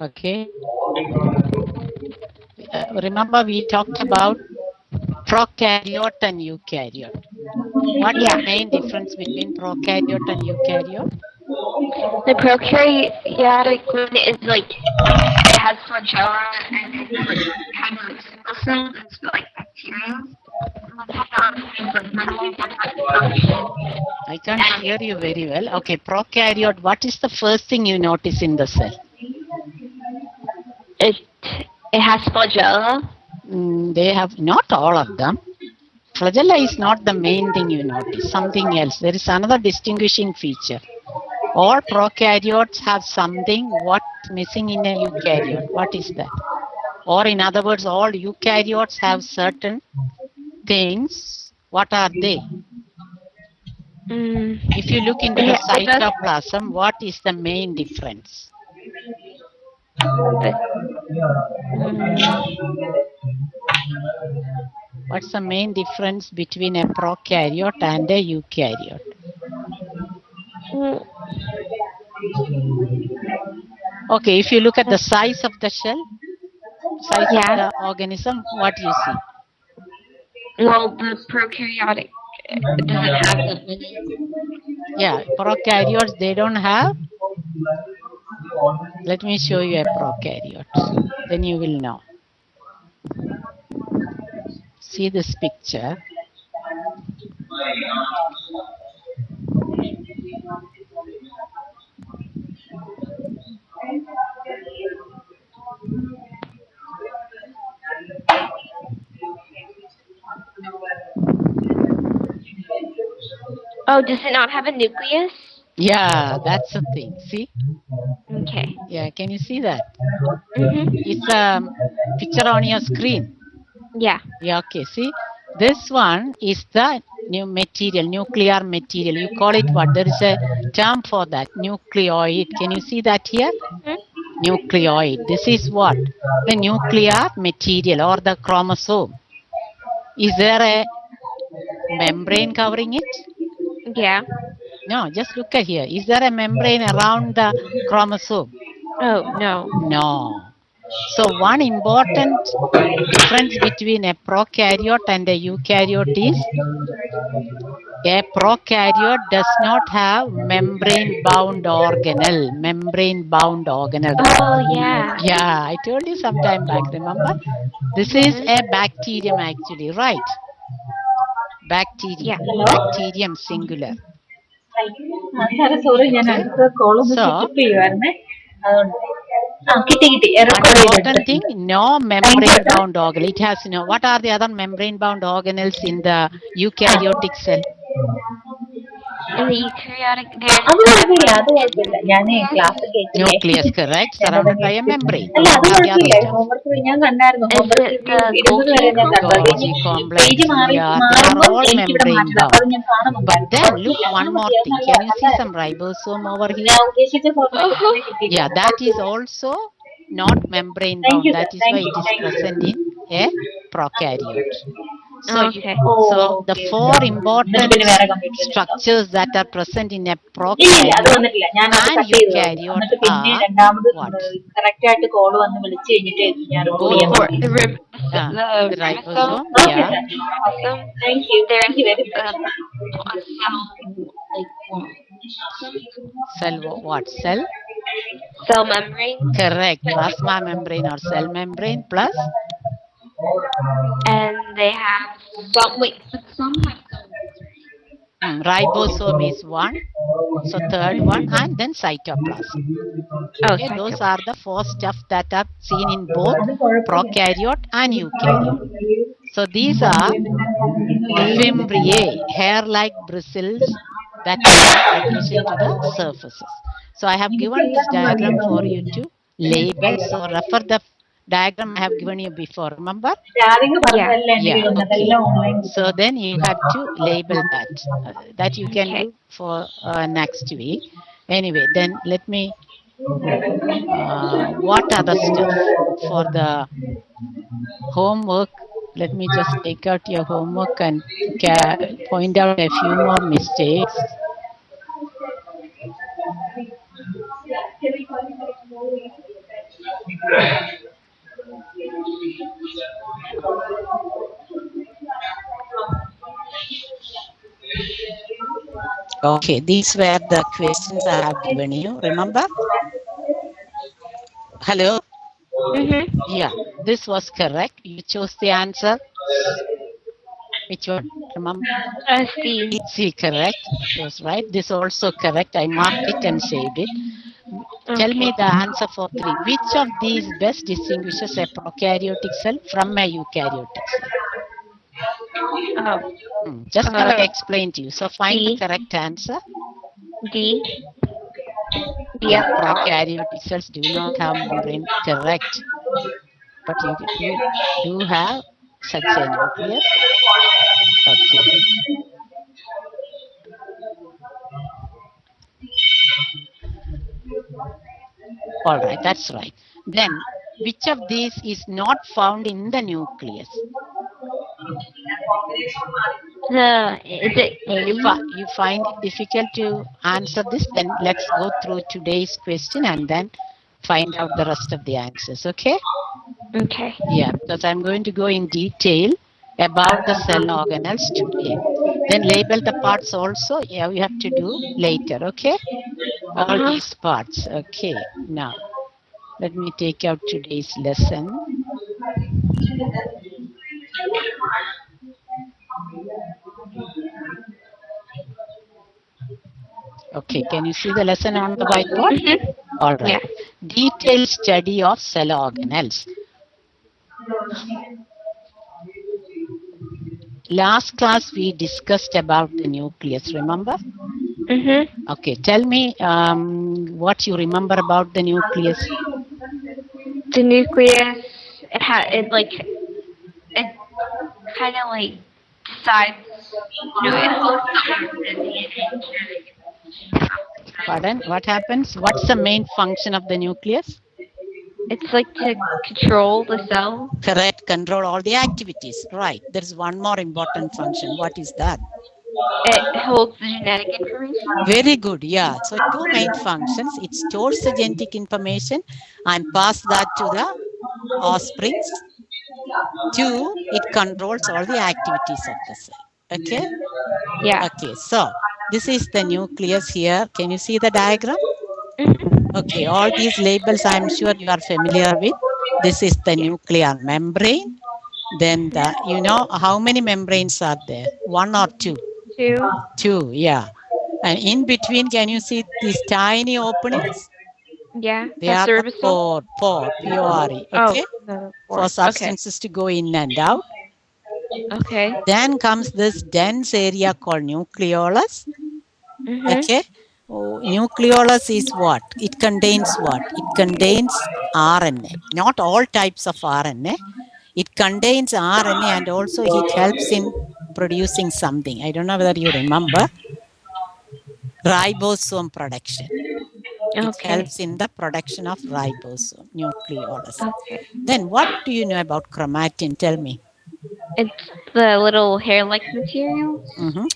Okay. Remember we talked about prokaryote and eukaryote. What is the main difference between prokaryote and eukaryote? The prokaryotic one is like it has flagella and it's like kind of like single celled. It's like bacteria. I can't hear you very well. Okay, prokaryote. What is the first thing you notice in the cell? It has flagella. They have not all of them. Flagella is not the main thing you notice. Something else. There is another distinguishing feature. All prokaryotes have something what missing in a eukaryote. What is that? Or in other words, all eukaryotes have certain things. What are they? If you look into the cytoplasm, what is the main difference? What's the main difference between a prokaryote and a eukaryote? Okay, if you look at the size of the shell, size of the organism, what do you see? Well, the prokaryotic doesn't have that many. Yeah, prokaryotes, they don't have. Let me show you a prokaryote. Then you will know. See this picture. Oh, does it not have a nucleus? Yeah, that's the thing. See? Okay. Yeah, can you see that? It's a picture on your screen. Yeah. Yeah, okay. See, this one is the new material, nuclear material. You call it what? There is a term for that, nucleoid. Can you see that here? Nucleoid. This is what? The nuclear material or the chromosome. Is there a membrane covering it? Yeah. No, just look at here. Is there a membrane around the chromosome? Oh, no. No. So one important difference between a prokaryote and a eukaryote is a prokaryote does not have membrane-bound organelle. Membrane-bound organelle. Oh, yeah. Yeah, I told you some time back, remember? This is a bacterium actually, right? Bacterium. Yeah. Bacterium singular. So, important thing, no membrane-bound organelle. It has no. What are the other membrane-bound organelles in the eukaryotic cell? In the eukaryotic, nucleus, correct, surrounded by a membrane. Golgi complex, yeah, they are all membrane bound. But then look one more thing. Can you see some ribosome over here? Yeah, that is also not membrane bound. That is why it is present in a prokaryote. So, so the four important structures that are present in a prokaryote and eukaryote are what? The ribosome, yeah. Thank you. There's Cell what? Cell? Cell membrane. Correct. Plasma membrane or cell membrane plus? And they have some have ribosome is one. So third one, and then cytoplasm. Okay, those are the four stuff that are seen in both prokaryote and eukaryote. So these are fimbriae, hair-like bristles that are adjacent to the surfaces. So I have given this diagram for you to label. So refer the diagram I have given you before, remember? Yeah. Okay. So then you have to label that. That you can do for next week. Anyway, then let me, what other stuff for the homework? Let me just take out your homework and point out a few more mistakes. Okay, these were the questions I have given you. Remember? Hello? Yeah, this was correct. You chose the answer. Which one? Remember? C. C, correct. It was right. This also correct. I marked it and saved it. Tell me the answer for 3. Which of these best distinguishes a prokaryotic cell from a eukaryotic cell? Just now I explained to you. So find the correct answer. D. Yeah, prokaryotic cells do not have membrane. Correct. But you do have such a nucleus. Okay. All right, that's right. Then, which of these is not found in the nucleus? Is it A? You find it difficult to answer this, then let's go through today's question and then find out the rest of the answers, okay? Okay. Yeah, because I'm going to go in detail about the cell organelles today. Then label the parts also, yeah, we have to do later, okay? All these parts, okay. Now, let me take out today's lesson. Okay, can you see the lesson on the whiteboard? All right. Detailed study of cell organelles. Last class we discussed about the nucleus, remember? Okay, tell me what you remember about the nucleus. The nucleus, it kind of like decides, it holds the DNA. Pardon? What happens? What's the main function of the nucleus? It's like to control the cell. Correct, control all the activities. Right. There's one more important function. What is that? It holds the genetic information. Very good, yeah. So 2 main functions. It stores the genetic information and pass that to the offsprings. 2, it controls all the activities of the cell. Okay? Yeah. Okay, so this is the nucleus here. Can you see the diagram? Okay, all these labels I'm sure you are familiar with. This is the nuclear membrane. Then how many membranes are there? 1 or 2? 2. 2, yeah. And in between, can you see these tiny openings? Yeah. They are the pore, P-O-R-E, okay? For substances to go in and out. Okay. Then comes this dense area called nucleolus. Okay? Nucleolus is what? It contains what? It contains RNA. Not all types of RNA. It contains RNA and also it helps in producing something. I don't know whether you remember. Ribosome production. It helps in the production of ribosome, nucleolus. Okay. Then what do you know about chromatin? Tell me. It's the little hair-like material.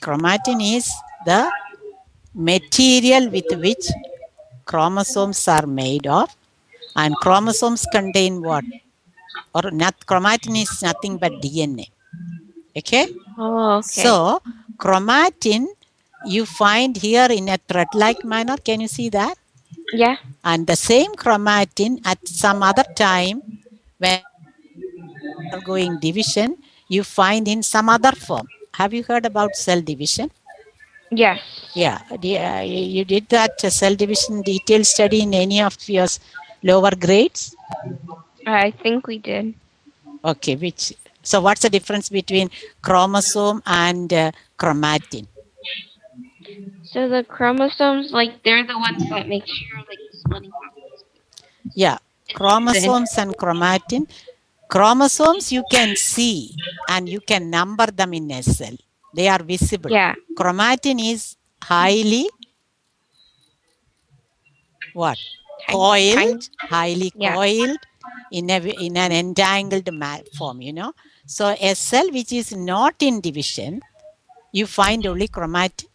Chromatin is the material with which chromosomes are made of, and chromosomes contain what? Or not, chromatin is nothing but DNA. Okay? Oh, okay. So chromatin you find here in a thread-like manner. Can you see that? Yeah. And the same chromatin at some other time when going division, you find in some other form. Have you heard about cell division? Yes. Yeah. You did that cell division detailed study in any of your lower grades? I think we did. Okay. So what's the difference between chromosome and chromatin? So the chromosomes, they're the ones that make sure the splitting happens. Yeah. Chromosomes and chromatin. Chromosomes you can see and you can number them in a cell. They are visible. Yeah. Chromatin is highly what? Coiled, highly coiled in an entangled form, So a cell which is not in division, you find only chromatin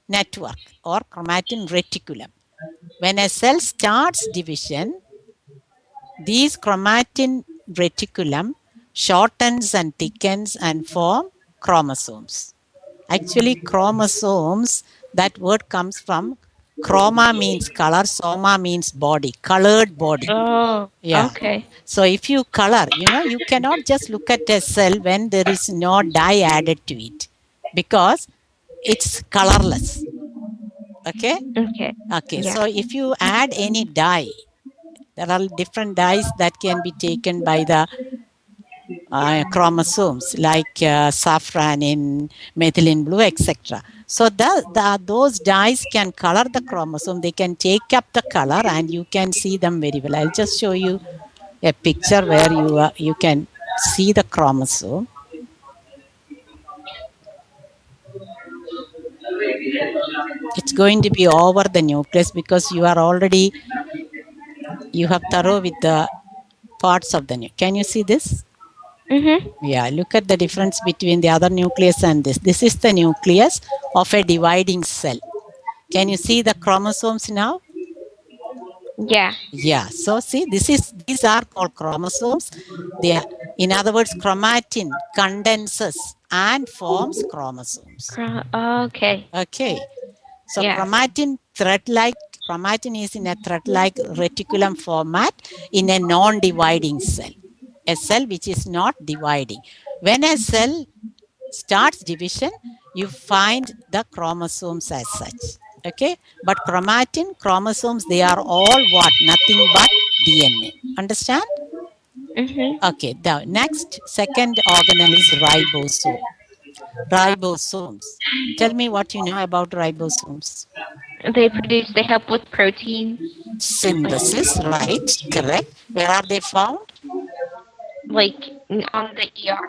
network or chromatin reticulum. When a cell starts division, These chromatin reticulum shortens and thickens and form chromosomes. Actually, chromosomes, that word comes from chroma means color, soma means body, colored body. Oh, Yeah. okay. So if you color, you cannot just look at a cell when there is no dye added to it because it's colorless. Okay? Okay. Okay. Yeah. So if you add any dye, there are different dyes that can be taken by the chromosomes like safranin, methylene blue, etc. So those dyes can color the chromosome. They can take up the color and you can see them very well. I'll just show you a picture where you can see the chromosome. It's going to be over the nucleus because you have thorough with the parts of the nucleus. Can you see this? Mhm. Yeah, look at the difference between the other nucleus and this. This is the nucleus of a dividing cell. Can you see the chromosomes now? Yeah. Yeah, so see, these are called chromosomes. In other words, chromatin condenses and forms chromosomes. Okay. Okay, so Yeah. chromatin is in a thread-like reticulum format in a non-dividing cell, a cell which is not dividing. When a cell starts division, you find the chromosomes as such. Okay, but chromosomes, they are all what? Nothing but DNA. Understand? Mhm. Okay, the next second organelle is ribosome. Ribosomes. Tell me what you know about ribosomes. They help with proteins. Synthesis, right? Correct. Where are they found? Like on the ER.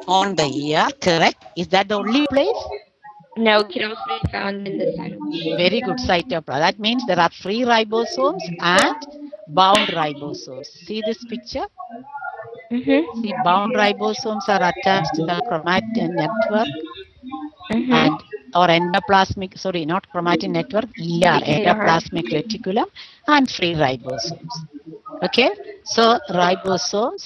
On the ear, correct. Is that the only place? No, it can also be found in the cytoplasm. Very good, cytoplasm. That means there are free ribosomes and bound ribosomes. See this picture? Mhm. See, bound ribosomes are attached to the chromatin network Mhm. and or endoplasmic, sorry, not chromatin network, ER, endoplasmic reticulum, and free ribosomes. Okay, so ribosomes,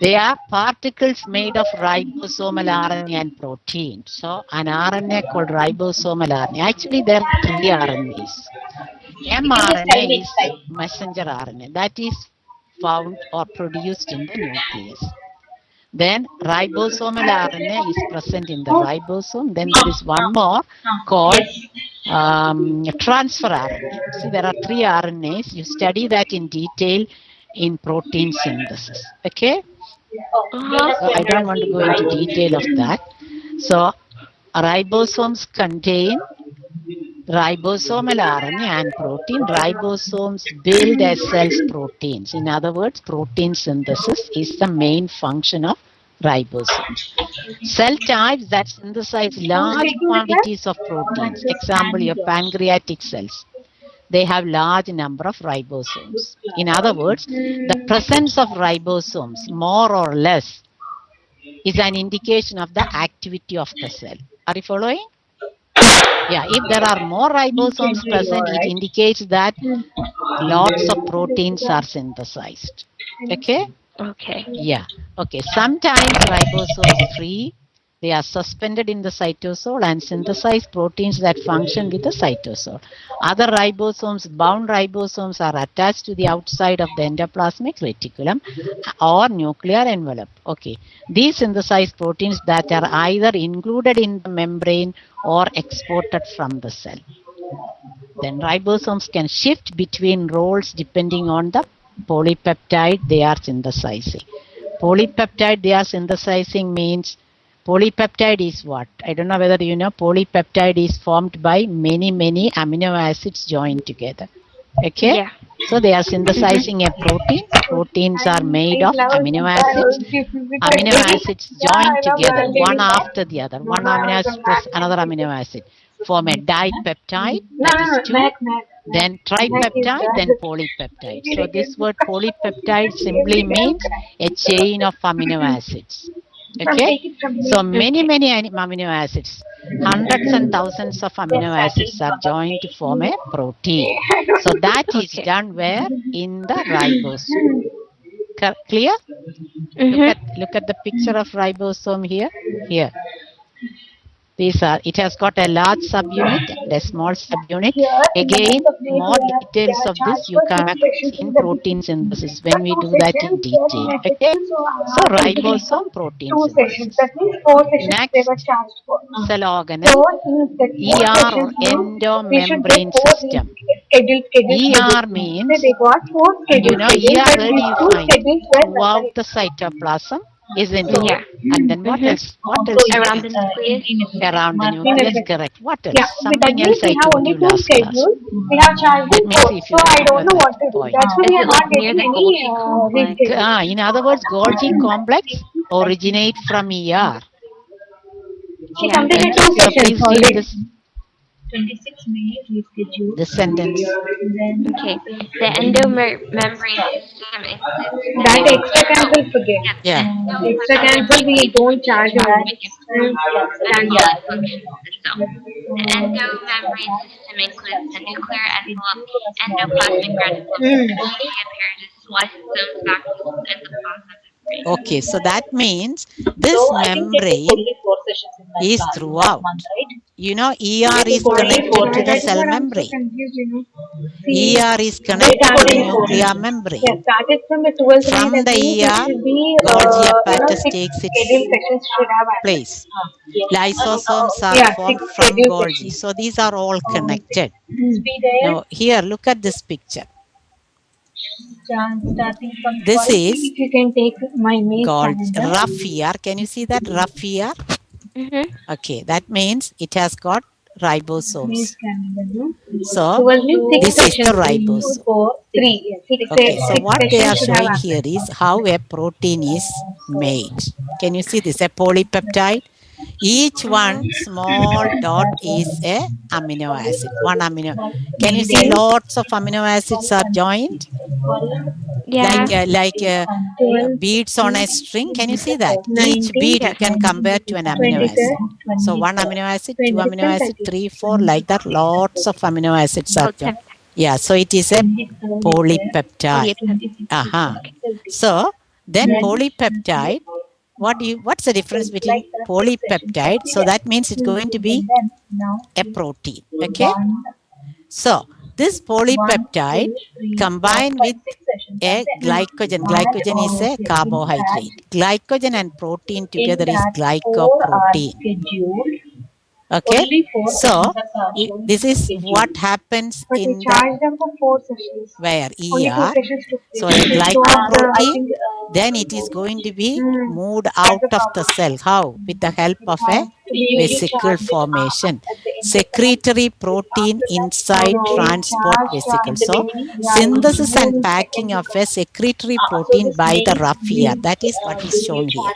they are particles made of ribosomal RNA and protein. So an RNA called ribosomal RNA. Actually, there are three RNAs. mRNA is messenger RNA that is found or produced in the nucleus. Then ribosomal RNA is present in the ribosome. Then there is one more called transfer RNA. See, there are three RNAs. You study that in detail in protein synthesis. Okay? So I don't want to go into detail of that. So ribosomes contain ribosomal RNA and protein. Ribosomes build a cell's proteins. In other words, protein synthesis is the main function of ribosomes. Cell types that synthesize large quantities of proteins, example, your pancreatic cells, they have large number of ribosomes. In other words, the presence of ribosomes, more or less, is an indication of the activity of the cell. Are you following? Yeah, if there are more ribosomes present, it indicates that lots of proteins are synthesized. Okay? Okay. Yeah. Okay. Sometimes ribosomes free. They are suspended in the cytosol and synthesize proteins that function with the cytosol. Other ribosomes, bound ribosomes, are attached to the outside of the endoplasmic reticulum or nuclear envelope. Okay. These synthesize proteins that are either included in the membrane or exported from the cell. Then ribosomes can shift between roles depending on the polypeptide they are synthesizing. Polypeptide they are synthesizing means polypeptide is what? I don't know whether you know. Polypeptide is formed by many amino acids joined together. Okay? Yeah. So they are synthesizing a protein. Proteins are made of amino acids. Amino acids joined together, one after the other. One amino acid plus another amino acid form a dipeptide, that is two, then tripeptide, then polypeptide. So this word polypeptide simply means a chain of amino acids. Okay, so many amino acids, hundreds and thousands of amino acids are joined to form a protein. So that is done where? In the ribosome. Clear? Look at the picture of ribosome here. Here. It has got a large subunit and a small subunit. Again, more details of this you come across in protein synthesis when we do that in detail. Okay? So ribosome protein synthesis. Next cell organelle, ER or endomembrane system. ER means, ER where do you find? Throughout the cytoplasm, isn't it? Yeah. And then what else? What else? Around the nucleus. Around the nucleus, correct. What else? Something else I told you last class. Let me see if you remember that point. Is it like near the Golgi complex? In other words, Golgi complex originate from ER. Yeah. So please read this. 26 May rescheduled. The sentence. Okay. The endomembrane system includes That extra cancel forget. Yeah. Extra cancel we don't charge that. metabolic function of the cell. The endomembrane system includes the nuclear envelope, endoplasmic reticulum, Golgi apparatus, lysosomes, vacuoles, and the plasma membrane. Okay, so that means this membrane is throughout. ER is connected to the cell membrane. ER is connected to the nuclear membrane. From the ER, Golgi apparatus takes its place. Lysosomes are formed from Golgi. So these are all connected. Now here, look at this picture. This is called rough ER. Can you see that rough ER? Okay, that means it has got ribosomes. So this is the ribosome. Okay, so what they are showing here is how a protein is made. Can you see this? A polypeptide. Each one small dot is a amino acid. One amino. Can you see lots of amino acids are joined? Yeah. Like beads on a string. Can you see that? Each bead you can compare to an amino acid. So one amino acid, two amino acid, 3, 4, like that. Lots of amino acids are joined. Yeah, so it is a polypeptide. So then polypeptide. What's the difference between polypeptide? So that means it's going to be a protein. Okay. So this polypeptide combined with a glycogen. Glycogen is a carbohydrate. Glycogen and protein together is glycoprotein. Okay, so this is what happens in the where ER. So a glycoprotein, then it is going to be moved out of the cell. How? With the help of a vesicle formation. Secretory protein inside transport vesicle. So synthesis and packing of a secretory protein by the rough ER. That is what is shown here.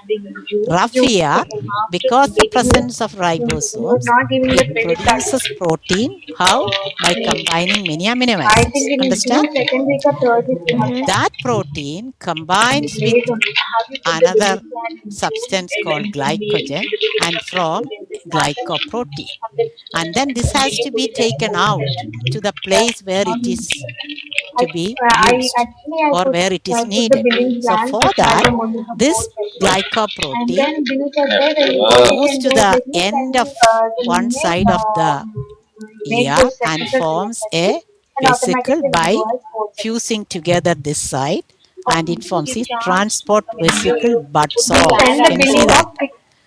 Rough ER, because the presence of ribosomes, it produces protein. How? By combining many amino acids. Understand? That protein combines with another substance called glycogen and from glycoprotein. And then this has to be taken out to the place where it is to be used or where it is needed. So for that, this glycoprotein goes to the end of one side of the ER and forms a vesicle by fusing together this side, and it forms a transport vesicle buds off. Can you see that?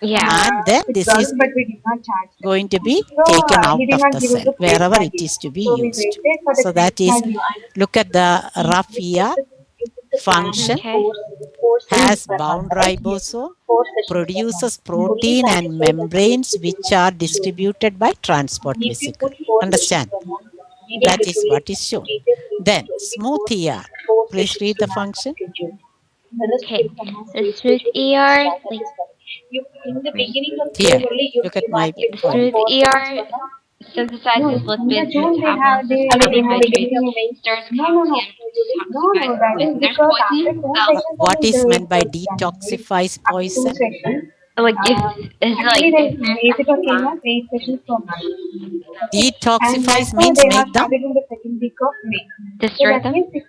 Yeah. And then this is going to be taken out of the cell wherever it is to be used. So that is, look at the rough ER function. Has bound ribosome, produces protein and membranes which are distributed by transport vesicle. Understand? That is what is shown. Then smooth ER. Please read the function. Okay. The smooth ER, here, look at my smooth ER synthesizes lipids, metabolizes carbohydrates, stores calcium, detoxifies poison. There's poison. What is meant by detoxifies poison? Like if like Actually, if there's there's basic something or wrong came out with very the special from us. Okay. And Detoxify that's why means they have make them, started in the second week of May. So destroy that them, means six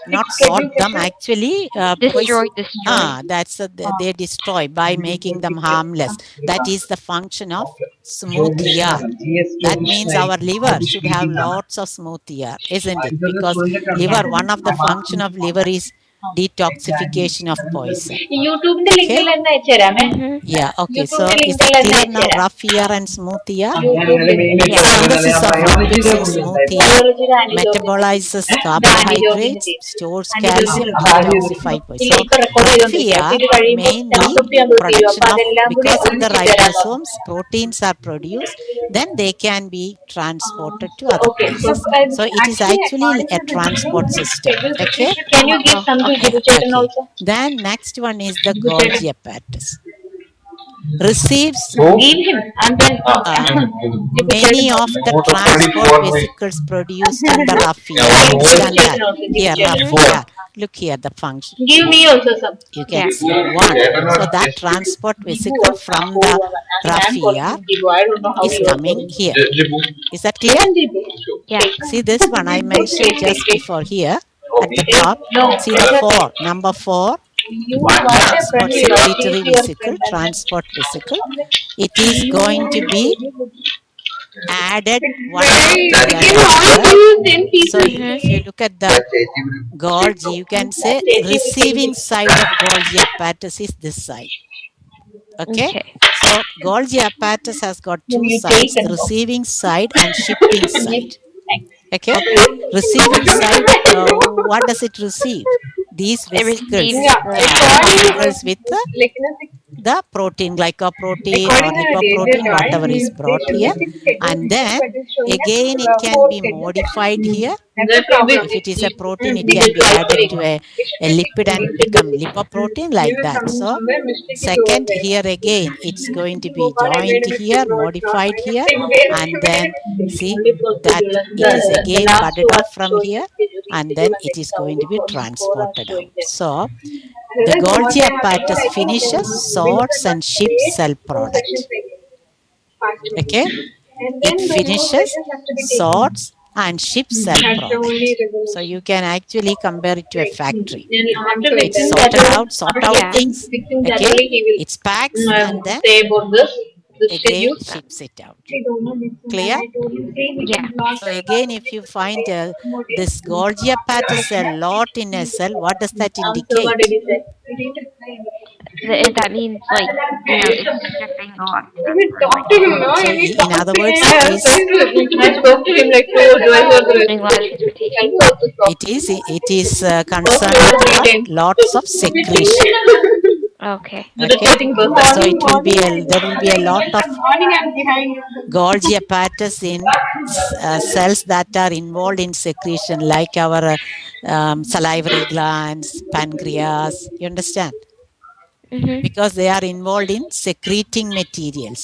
not sort scheduled them, sessions. actually destroy, destroy. that's they destroy by making them harmless. That is the function of smooth ER. That means our liver should have lots of smooth ER, isn't it? Because liver, one of the function of liver is detoxification of poison. യൂട്യൂബിന്റെ link Okay. എല്ലാം എന്നാ അയച്ചുതരാമേ. Mhm. Yeah, okay. So യൂട്യൂബിന്റെ is link it എല്ലാം എന്നാ clear now? അയച്ചുതരാം. Rough ear and smooth ear. Yeah. Synthesis of lipids in smooth ear ബയോളജിയുടെ ആന്റിജോബിൻ. metabolizes ഇത് ആന്റിജോബിന്റെ carbohydrates, ചെയ്തു. stores ആന്റിജോബിൻ calcium, detoxify poison. ഇല്ല So ഇപ്പൊ റെക്കോർഡ് rough ചെയ്തോണ്ടിരിക്കുക. ear അപ്പൊ ഇത് കഴിയുമ്പോൾ mainly 7:50 ആകുമ്പോൾ തീരും. അപ്പൊ production of, അതെല്ലാം കൂടി because of the ഒന്നിച്ചിട്ട് തരാമോ? ribosomes proteins are produced, then they can be transported to other Okay, so places. So it is actually according a to the transport system. schedule Okay. session, can you give Oh, some to okay. Jibu Chetan Okay. also? Then next one is the Jibu Chetan. Golgi apparatus. Receives Give him and then Jibu many Chetan of also. the transport vesicles produced in the rough ear. Jibu Understand that? Chetan also. Jibu Here, rough Chetan. ear. Look here, the function. Give me also some. You can Yeah. see one. So that transport vesicle from the rough ear Jibu, I don't know how is you are coming calling. here. Is that clear? Jibu. Yeah. See this one I mentioned just before here at the top. No. See the 4, number 4. You want a Transport friend, secretory you are vesicle, friend. transport vesicle. It is going to be added one Very, after the you have other. to use 10 So pieces. if you look at the Golgi, you can say receiving side of Golgi apparatus is this side. Okay. Okay. So Golgi apparatus has got two You sides, take it. receiving side and shipping side. Okay. Receiving side, what does it receive? These It vesicles receives vesicles with Like, the protein, glycoprotein or according to the lipoprotein, data, whatever is they brought should here. be scheduled And then but it's showing us, again it can four be scheduled modified here. That's the problem. If it is a protein, it can be added to a lipid and become lipoprotein like that. So second, here again, it's going to be joined here, modified here, and then see that it is again budded off from here, and then it is going to be transported out. So the Golgi apparatus finishes, sorts, and ships cell product. Okay, it finishes, sorts, and ships cell product. So you can actually compare it to a factory. It's sorted out, sort out Yeah. things. Okay, it's packs and then say about this again ships it out. Clear? Yeah. So again, if you find this Golgi apparatus a lot in a cell, what does that indicate? That means like it's shipping a lot of stuff. Talk to him, no? So You need in talk other to words, him. I spoke to him like 2 hours ago. Doing a lot of transportation. it is concerned with lots of secretion. Okay. Okay, so it will be there will be a lot of Golgi apparatus in cells that are involved in secretion, like our salivary glands, pancreas. You understand? Mhm. Because they are involved in secreting materials.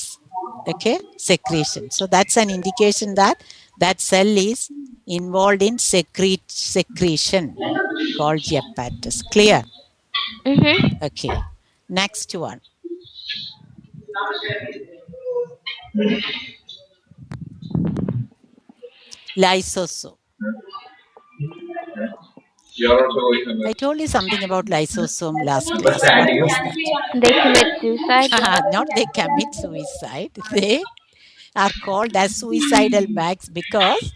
Okay, secretion. So that's an indication that that cell is involved in secretion. Golgi apparatus. Clear? Mhm. Okay. Next one. Lysosome. I told you something about lysosome last class. What was that? They commit suicide. Not they commit suicide. They are called as suicidal bags because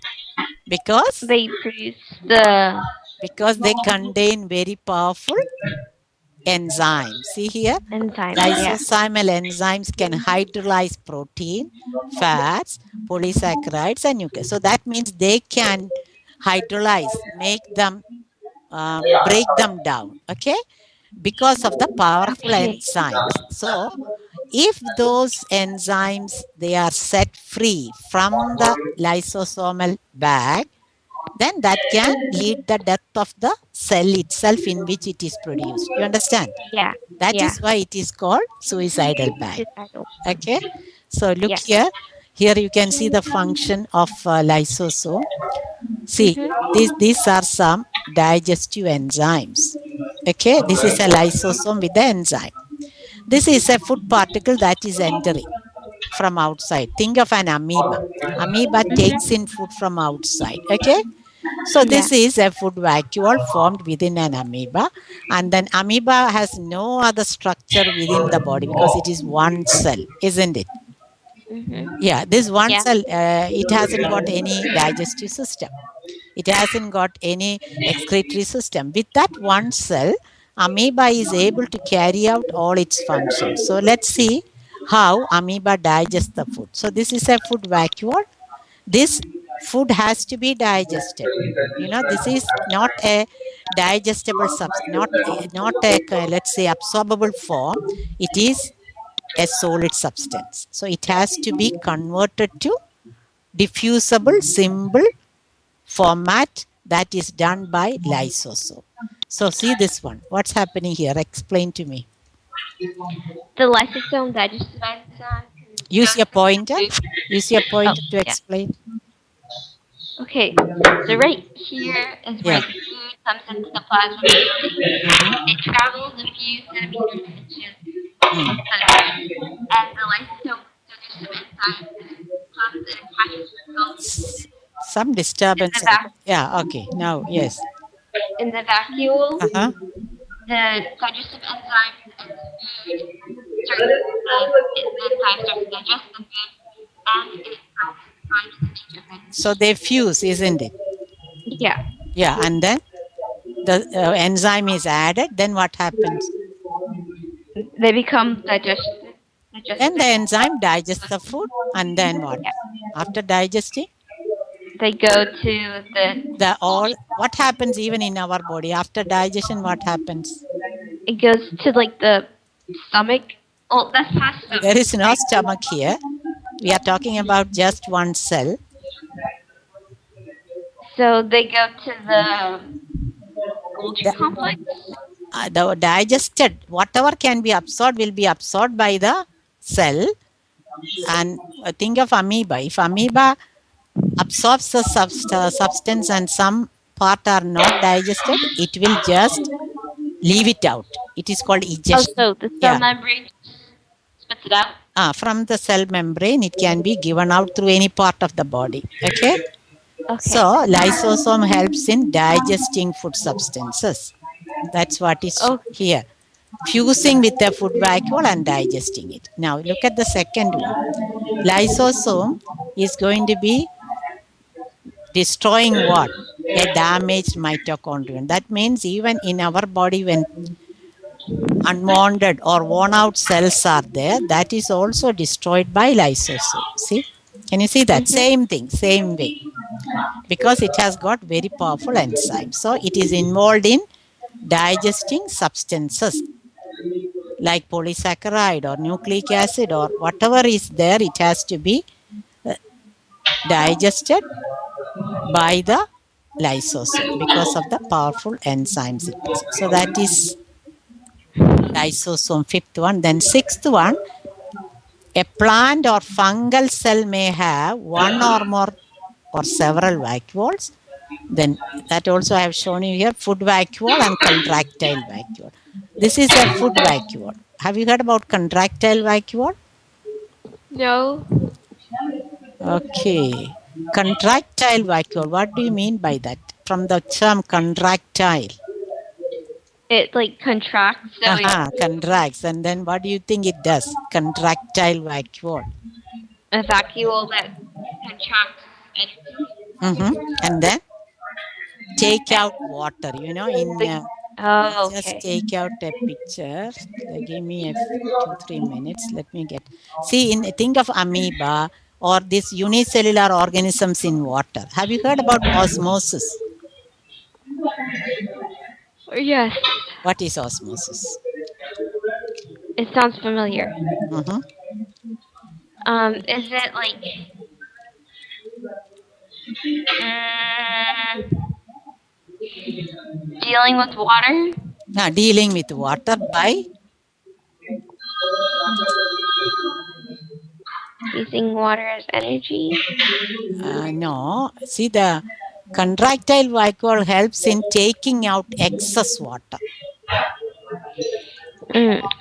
They produce the they contain very powerful enzymes. See here, enzyme. Yeah. lysosomal enzymes can hydrolyze protein, fats, polysaccharides, and nucleus. So that means they can hydrolyze, make them, break them down. Okay, because of the powerful Okay. enzymes. So if those enzymes they are set free from the lysosomal bag, then that can lead the death of the cell itself in which it is produced. You understand? Yeah. That Yeah. is why it is called suicidal bag. Suicidal. Okay, so look Yeah. here you can see the function of lysosome. See, Mhm. these are some digestive enzymes. Okay, this is a lysosome with the enzyme. This is a food particle that is entering from outside. Think of an amoeba. Amoeba takes in food from outside. Okay. So Yeah. this is a food vacuole formed within an amoeba, and then amoeba has no other structure within the body because it is one cell, isn't it? Yeah, this one Yeah. cell, it hasn't got any digestive system. It hasn't got any excretory system. With that one cell, amoeba is able to carry out all its functions. So let's see how amoeba digests the food. So this is a food vacuole. This food has to be digested. This is not a digestible not a let's say absorbable form. It is a solid substance. So it has to be converted to diffusible symbol format that is done by lysosome. So see this one. What's happening here? Explain to me. The lysosome digestive enzyme Use goes your into pointer. the food. Use your Oh, pointer to yeah. explain. Okay. So right here is where Yeah. the food comes into the plasma membrane. Mm-hmm. It travels a few centimeters inches Mm. to the food, and the lysosome digestive enzyme comes and attaches itself Some in disturbance. the vac Yeah. Okay. Now, yes. in the vacuole. Uh-huh. The digestive enzyme and the food starts the enzyme starts to digest the food, and it binds to each of it. So they fuse, isn't it? Yeah. Yeah. And then the enzyme is added. Then what happens? They become digested. Then the enzyme digests the food. And then what? Yeah. After digesting, They go to the what happens even in our body? After digestion, what happens? it goes to like the stomach. Oh, that's past stomach. There is no Right? stomach here. We are talking about just one cell. So they go to the Golgi The, complex. the digested, whatever can be absorbed will be absorbed by the cell. And think of amoeba. If amoeba absorbs the substance and some part are not digested, it will just leave it out. It is called Oh, egestion. so the cell membrane spits it out. From the cell membrane, it can be given out through any part of the body. Okay. Okay. So lysosome helps in digesting food substances. That's what is here. Fusing with the food vacuole and digesting it. Now look at the second one. Lysosome is going to be destroying what? A damaged mitochondrion. That means even in our body when unwanted or worn out cells are there, that is also destroyed by lysosome. See? Can you see that? Same thing, same way. Because it has got very powerful enzymes. So it is involved in digesting substances like polysaccharide or nucleic acid or whatever is there, it has to be digested by the lysosome because of the powerful enzymes it possesses. So that is lysosome, fifth one. Then sixth one, a plant or fungal cell may have one or more or several vacuoles. Then that also I have shown you here, food vacuole and contractile vacuole. This is a food vacuole. Have you heard about contractile vacuole? No. Okay. Contractile vacuole. What do you mean by that? From the term contractile. It like contracts. So contracts. And then what do you think it does? Contractile vacuole. A vacuole that contracts energy. And then take out water. Just take out a picture. Give me a 2-3 minutes. Let me get. See, think of amoeba or these unicellular organisms in water. Have you heard about osmosis? Yes. What is osmosis? It sounds familiar. Is it like dealing with water? Dealing with water by using water as energy? No. See, the contractile vacuole helps in taking out excess water.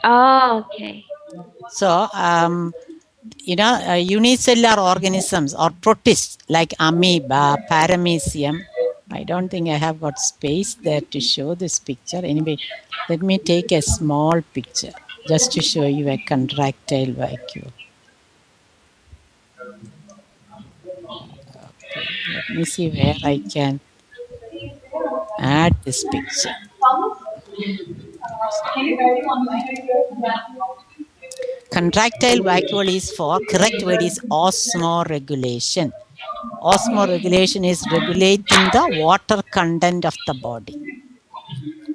Oh, okay. So, unicellular organisms or protists like amoeba, paramecium. I don't think I have got space there to show this picture. Anyway, let me take a small picture just to show you a contractile vacuole. Okay, let me see where I can add this picture. Contractile vacuole is for, correct word is osmoregulation. Osmoregulation is regulating the water content of the body.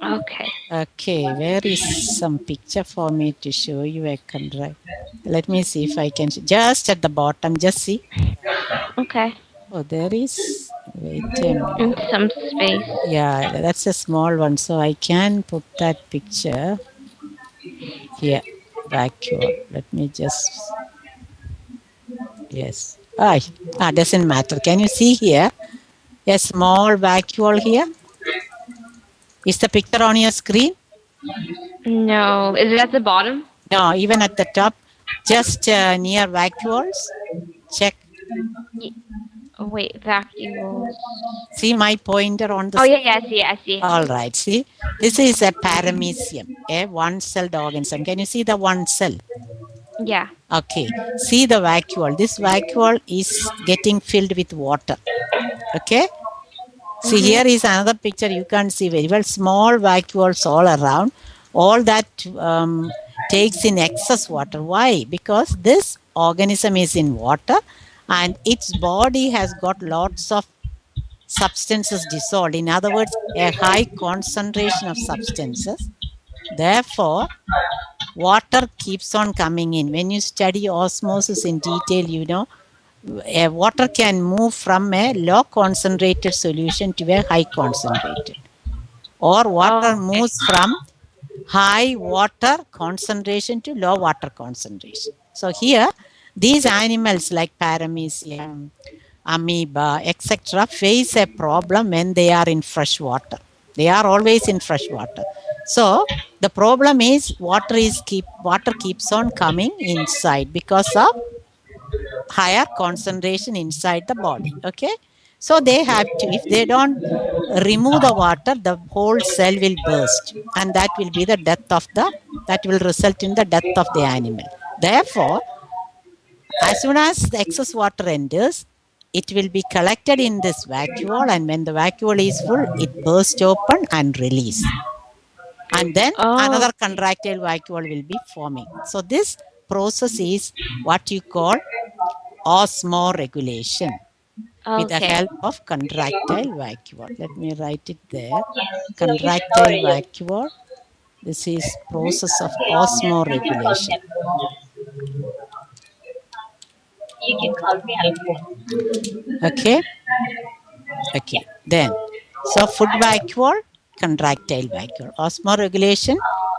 Okay. Okay, where is some picture for me to show you a contract? Let me see if I can, just at the bottom, just see. Okay. Oh, there is, wait a In minute. some space. Yeah, that's a small one, so I can put that picture here, vacuole. Let me just, yes. Doesn't matter. Can you see here? A small vacuole here. Is the picture on your screen? No. Is it at the bottom? No, even at the top, just near vacuoles. Check. Oh, wait, vacuoles. See my pointer on the Oh, screen? yeah, I see. All right. See, this is a paramecium, a one-celled organism. Can you see the one cell? Yeah. Okay. See the vacuole. This vacuole is getting filled with water. Okay. See, here is another picture. You can't see very well. Small vacuoles all around. All that takes in excess water. Why? Because this organism is in water and its body has got lots of substances dissolved. In other words, a high concentration of substances. Therefore, water keeps on coming in. When you study osmosis in detail, you know, water can move from a low concentrated solution to a high concentrated, or water moves from high water concentration to low water concentration. So here, these animals like paramecium, amoeba, etc., face a problem when they are in fresh water. They are always in fresh water. So the problem is water keeps on coming inside because of higher concentration inside the body. Okay, so they have to, if they don't remove the water, the whole cell will burst, and that will be the death of the, that will result in the death of the animal. Therefore, as soon as the excess water enters, it will be collected in this vacuole, and when the vacuole is full, it bursts open and release. And then another contractile vacuole will be forming. So this process is what you call osmoregulation with the help of contractile vacuole. Let me write it there. Contractile vacuole. This is process of osmoregulation. You can call me Okay. Okay. Then, so food vacuole, contractile vacuole. Osmoregulation,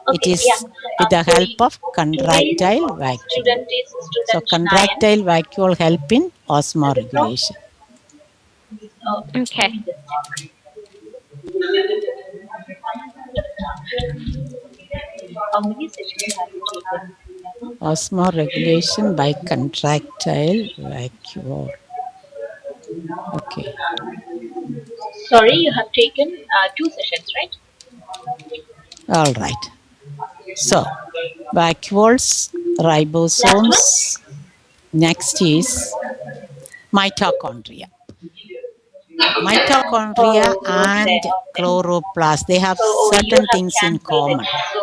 it is with the help of contractile vacuole. So contractile vacuole help in osmoregulation. Okay. How many sessions have you taken? Osmoregulation by contractile vacuole. Okay. Sorry, you have taken 2 sessions, right? All right. So, vacuoles, ribosomes. Next is mitochondria. Mitochondria and chloroplast, they have You certain have things in cancelled common. it. So,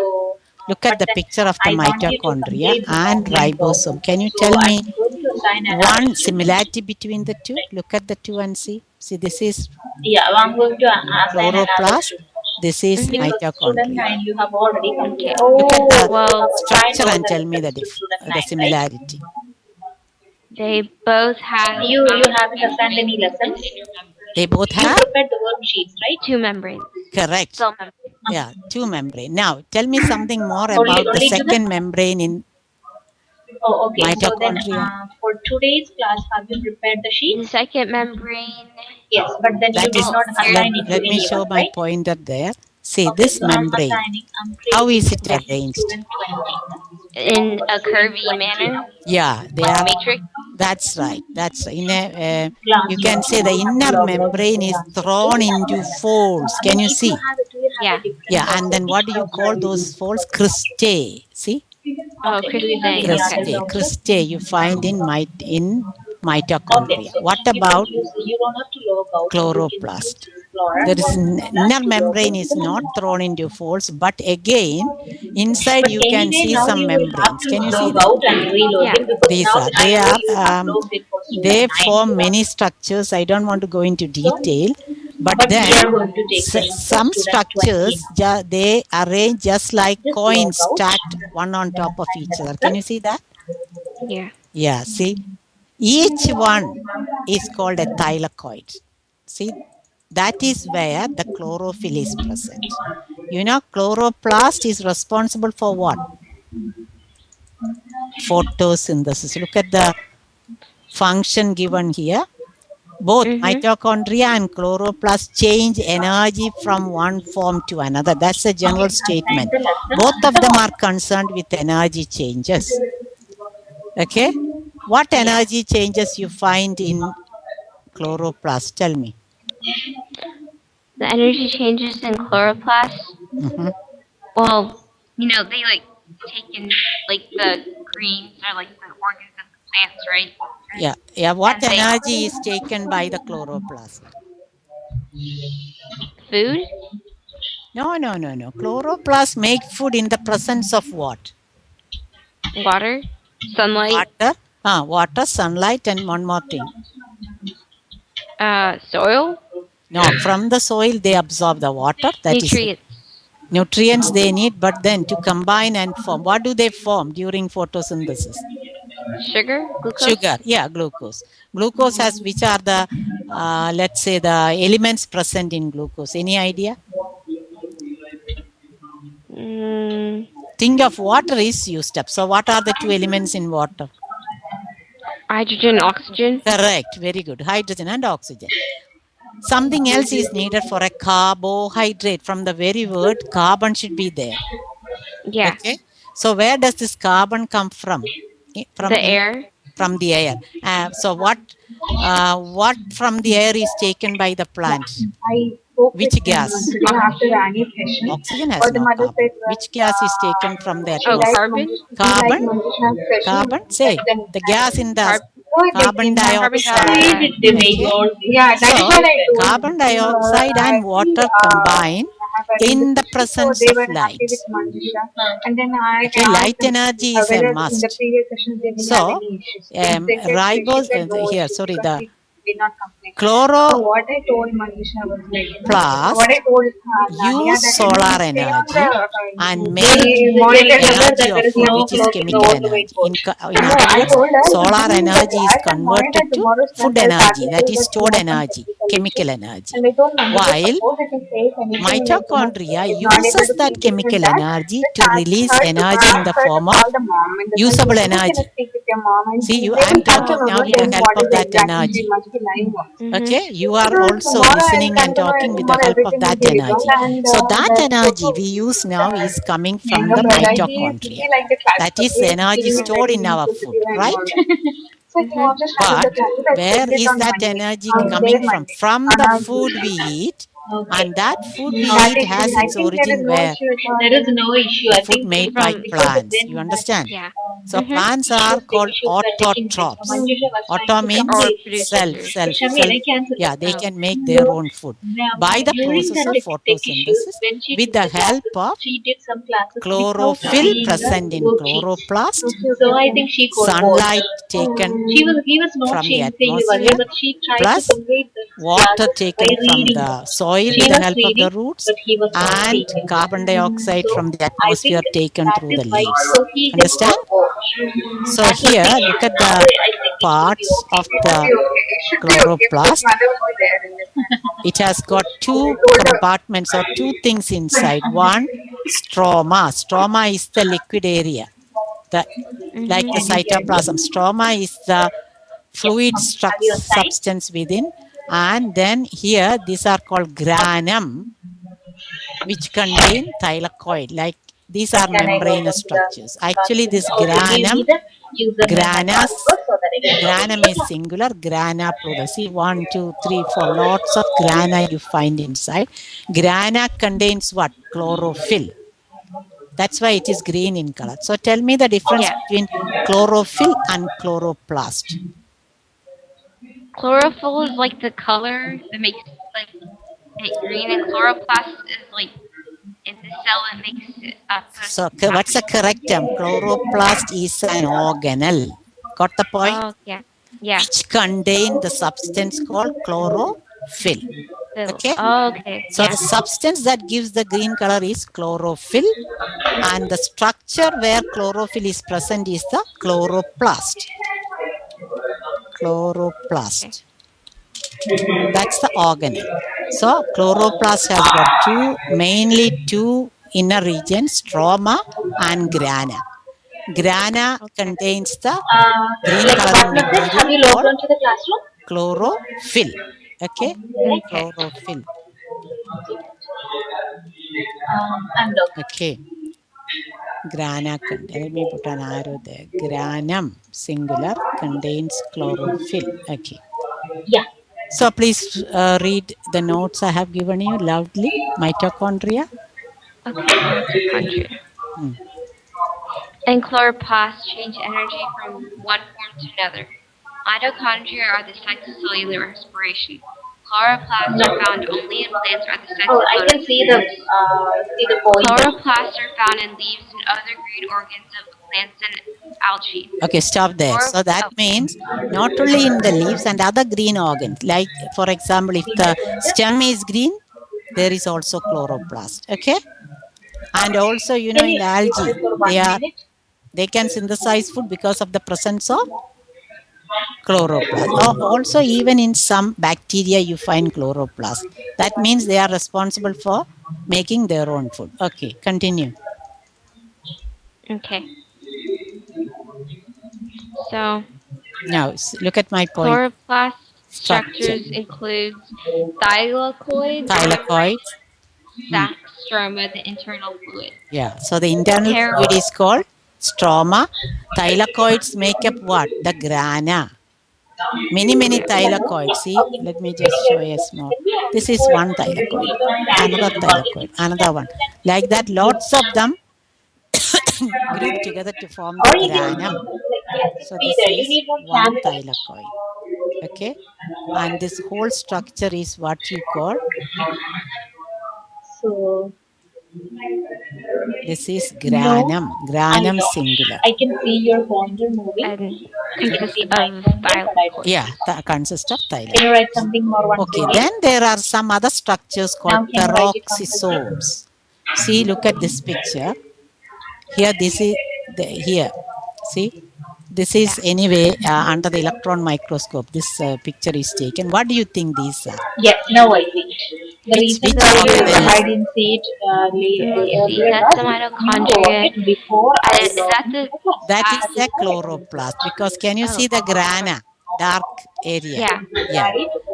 Look at but the then picture of the I want you to mitochondria complete the and document ribosome. also. Can you So tell me I'm going to assign another one student. similarity between the two? Look at the two and see. See, this is Yeah, I'm going to assign another chloroplast. student. This is Because student mitochondria. 9 you have already completed. Look at So the you have assigned structure all and the tell me lessons to student the 9, right? similarity. They both have You haven't assigned any lessons. They both You have? prepared the worksheets, right? 2 membranes. Correct. Cell membranes. Yeah, two membrane. Now, tell me something more Only about the only to the. second membrane in Oh, okay. So then mitochondria. for today's class, have you prepared the The sheets? second membrane. Yes, but then you That did is, not There's assign it to let me show anyone, my right? pointer there. See Okay, this so I'm membrane. assigning, I'm How is creating it a arranged? student 20. In a curvy manner, Yeah, they like a are. matrix. That's right. That's right. Glass You can box, say the inner membrane is thrown into folds. then Can you if you see? have it, you have a Yeah. different Yeah, and then what do you objects. call those folds? Cristae. See, Oh, Okay, do you have Christe. any Okay. other cristae. object? Cristae you find in Okay, mitochondria. so What you can about use, you don't have to log out, you can use chloroplast? Explorer There is and that inner to log membrane is not out. thrown into folds, but again, inside But you can anyway, see now some you will have membranes. to Can you see log that? out and reload Yeah. it because These now are I they know are you have logged it for they student 9. form many structures. I don't want to go into So, detail, but but we then are going to take questions for some student 20 structures now. they arrange just like Just log coins out stacked one on and then top of assign each the other. Can you result. see that? Yeah. Yeah, see, each one is called a thylakoid. See, that is where the chlorophyll is present. You know, chloroplast is responsible for what? Photosynthesis. Look at the function given here. Both Mhm. mitochondria and chloroplast change energy from one form to another. That's a general Okay, assign statement. the lesson Both of and the them are homework. concerned with energy changes. Okay? What Yeah. energy changes you find in chloroplast? Tell me. The energy changes in chloroplast. Mhm. Well, they like take in like the greens or like the organs of the plants, right? Yeah, yeah. What And they energy is taken by the chloroplast? food, No, no, no, no. Chloroplast make food in the presence of what? water, sunlight, Water. Water, sunlight, and one more thing. soil, No, from the soil they absorb the water. That is nutrients, nutrients they need, but then to combine and form. What do they form during photosynthesis? sugar, glucose. Sugar. Yeah, glucose. Glucose has which are the let's say the elements present in glucose. Any idea? Mm, Think of water is used up. So what are the two elements in water? hydrogen, oxygen. Correct. Very good. Hydrogen and oxygen. Something else is needed for a carbohydrate. From the very word, carbon should be there. Yeah. Okay. So where does this carbon come from? From The air. from the air. So what from the air is taken by the plant? I spoke with Which him gas? today after Oxygen. Annie's session. Oxygen has But the no mother carbon. said, Which gas is taken from the Oh, atmosphere? carbon. he liked Carbon? Mandisha's session. Carbon? But Say then the gas in the Carb. go ahead, they carbon came back. Carbon dioxide. dioxide. Okay. Yeah, that is So what I told carbon him. dioxide I and think water combine I have a in the discussion, so presence they of were happy with light. Mandisha. And then I Okay, asked light them energy is a whether in the must. previous sessions they didn't have So any issues. Then they said, she ribose said no here, issues sorry, because the we did not complain. So chloroplast what I told Mandisha was like, what I told Nadia use that solar stay on the energy and they make monitor whether energy that of there is food, no which is clock in the chemical old energy. whiteboard. In No, other I words, told her solar give me the energy is gas and monitor converted to tomorrow's food mental energy, that is that stored not some energy, physical chemical issues. energy. And I told Mandisha, While suppose if in case anything like, mitochondria is not able uses to that keep it with chemical that, energy just to release energy in the ask her to form of call the mom in the sense usable that you can energy. speak with your mom and See, they I'm will come to talking Oh, know now with yeah. the then help what of is that exactly she energy. must be lying on. Mhm. Okay, you are also Tomorrow I'll listening and continue talking with the tomorrow help of everything will that be resolved energy. and So that the energy photo we use now is coming from younger the brother he mitochondria. like the classes That is okay energy giving it Oh. stored very in our food, inquisitive and all right? that. So he Mhm. wants to start with But the classes. I where checked it is on that Monday. energy Their coming from? Monday. From the Anand food we eat, okay. and that food we That eat is has I its think there is origin no where? issue at all. There is no issue. The I food think made by From because plants. then You understand? yeah. So Mhm. plants are the called issues were taking place. So autotrophs. Manjusha was trying Auto to means Or complete. self, producers. self, Shamil, self. I cancel Yeah, that they now. can make their So own food now, by the during process the of tech issues, photosynthesis when she with took the the help classes, of she did some classes without chlorophyll seeing the present in worksheets. chloroplast, So I think she got bored. sunlight taken He was not from the saying the worksheet, atmosphere, but she tried to plus complete the water classes by taken from reading them. the soil She with the was help of the reading, roots, but he was not and seeing it. carbon dioxide So from the I think atmosphere taken that through is the why. leaves. So he just Understand? got bored. So That's the here, thing. look at Now the I think it should be parts okay. of It should the be okay. It should be okay because chloroplast. mother will be there in this. It has got I two told her. compartments or two things inside. One, stroma. Stroma is the liquid area, the like the Mhm. Can you hear me? cytoplasm. Stroma is the Yes. fluid Have you assigned? substance within, and then here these are called granum. which contain thylakoid. Like these are membranous structures. Actually, this granum, granum is singular, grana plural. See, 1, 2, 3, 4. Lots of grana you find inside. Grana contains what? Chlorophyll. That's why it is green in color. So tell me the difference between chlorophyll and chloroplast. Chlorophyll is like the color that makes like it green, and chloroplast is like in the cell that makes it So what's the correct term? Chloroplast is an organelle. Got the point? Oh, yeah. Which contain the substance called chlorophyll. Okay. Oh, okay. So the substance that gives the green color is chlorophyll, and the structure where chlorophyll is present is the chloroplast. Chloroplast. That's the organelle. So chloroplast has got mainly two inner regions, stroma and grana. Grana contains the green coloring material called chlorophyll. Okay? Chlorophyll. Okay. Grana, let me put an arrow there. Granum, singular, contains chlorophyll. Okay. Yeah. So please read the notes I have given you loudly. Mitochondria. Okay, mitochondria. And chloroplasts change energy from one form to another. Mitochondria are the sites of cellular respiration. Chloroplasts are found only in plants or the sites of I can see the point. Chloroplasts are found in leaves and other green organs of plants and algae. Okay, stop there. So that means not only in the leaves and other green organs. Like, for example, if the stem is green, there is also chloroplast. Okay? And also, in the algae, they can synthesize food because of the presence of chloroplast. Also, even in some bacteria, you find chloroplast. That means they are responsible for making their own food. Okay, continue. Okay. So now look at my point. Chloroplast structures includes thylakoid, sac, stroma, the internal fluid. Yeah, so the internal fluid is called stroma. Thylakoids make up what? The grana. Many thylakoids. See, let me just show you a small. This is one thylakoid, another one. Like that, lots of them group together to form the granum. So this is one thylakoid. Okay, and this whole structure is what you call. So this is granum. Granum singular. I can see your pointer moving. Yeah, that consists of thylakoid. Can you write something more? Okay, then there are some other structures called peroxisomes. See, look at this picture. Here, this is here. See, this is anyway under the electron microscope. This picture is taken. What do you think these are? Yes, now I see. The reason I didn't see it that's the mitochondria. Before that is the chloroplast, because can you see the grana, dark area? Yeah.